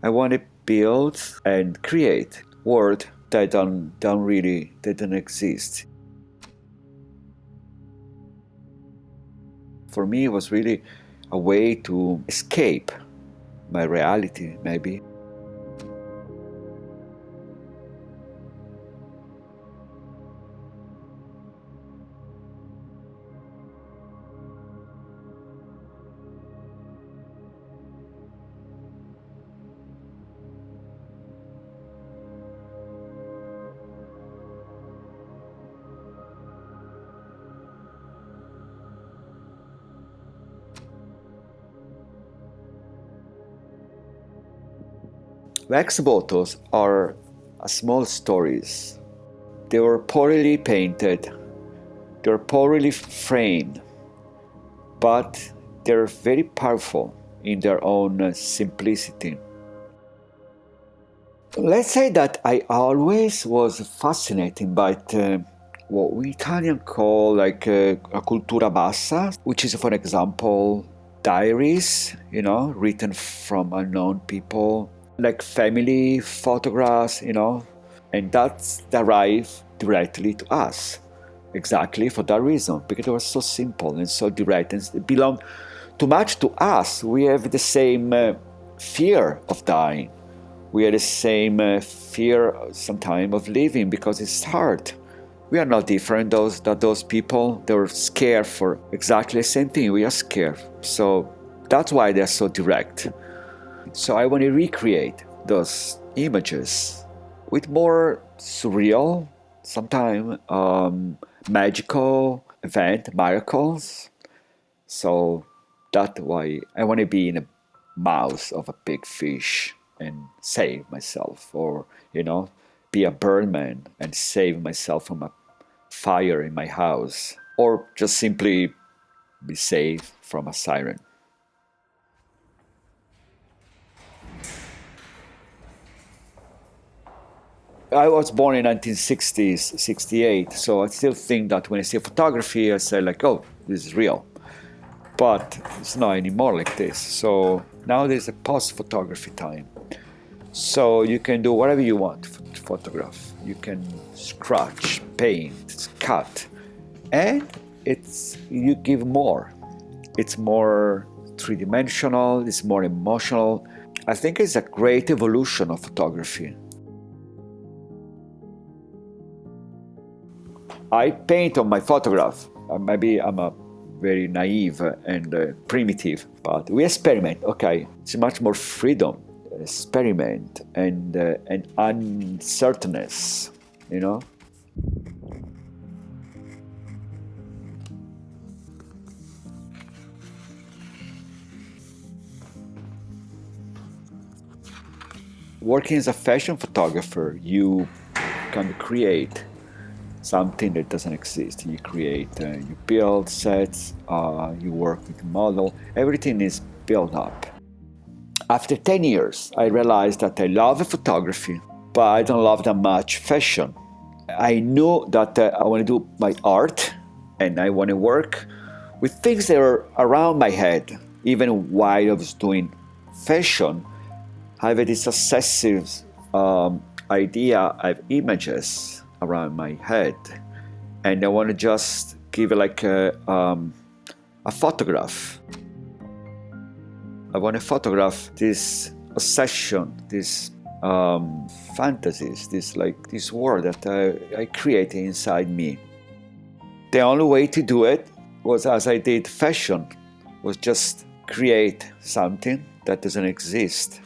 I want to build and create world that don't exist. For me, it was really a way to escape my reality, maybe. Wax photos are small stories. They were poorly painted, they're poorly framed, but they're very powerful in their own simplicity. Let's say that I always was fascinated by what we Italian call like a cultura bassa, which is, for example, diaries, written from unknown people, like family photographs, and that's arrive directly to us. Exactly for that reason, because it was so simple and so direct, and it belonged too much to us. We have the same fear of dying. We have the same fear sometimes of living because it's hard. We are not different those people. They're scared for exactly the same thing. We are scared. So that's why they're so direct. So I want to recreate those images with more surreal, sometimes magical event, miracles. So that's why I want to be in a mouth of a big fish and save myself, or be a birdman and save myself from a fire in my house, or just simply be saved from a siren. I was born in 1960s, 68, so I still think that when I see photography, I say like, oh, this is real. But it's not anymore like this. So now there's a post-photography time. So you can do whatever you want to photograph. You can scratch, paint, cut, and you give more. It's more three-dimensional, it's more emotional. I think it's a great evolution of photography. I paint on my photograph. Maybe I'm a very naive and primitive, but we experiment. Okay, it's much more freedom, experiment, and uncertainness. You know. Working as a fashion photographer, you can create something that doesn't exist. You create, you build sets, you work with model. Everything is built up. After 10 years, I realized that I love photography, but I don't love that much fashion. I knew that I want to do my art and I want to work with things that are around my head. Even while I was doing fashion, I have this obsessive idea of images around my head, and I want to just give it like a photograph. I want to photograph this obsession, this fantasies, this world that I created inside me. The only way to do it was as I did fashion, was just create something that doesn't exist.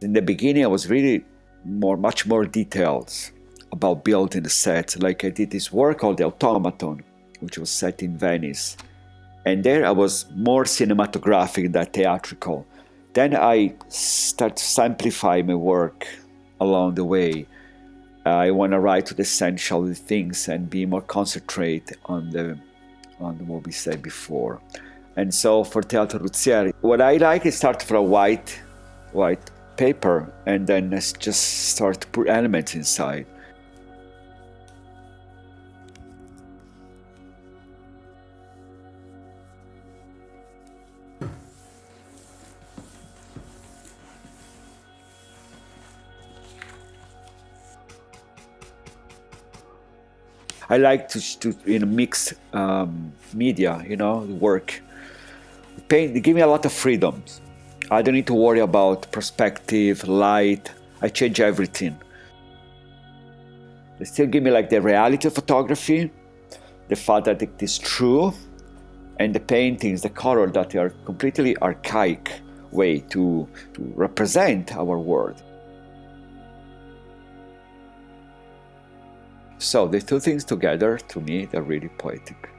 In the beginning, I was really much more details about building the set. Like I did this work called The Automaton, which was set in Venice. And there I was more cinematographic than theatrical. Then I start to simplify my work along the way. I want to write to the essential things and be more concentrate on what we said before. And so for Teatro Ruzzieri, what I like is start from a white paper and then just start to put elements inside. I like to mix media, work. Paint, they give me a lot of freedoms. I don't need to worry about perspective, light. I change everything. They still give me like the reality of photography, the fact that it is true, and the paintings, the color that are completely archaic way to represent our world. So the two things together, to me, they're really poetic.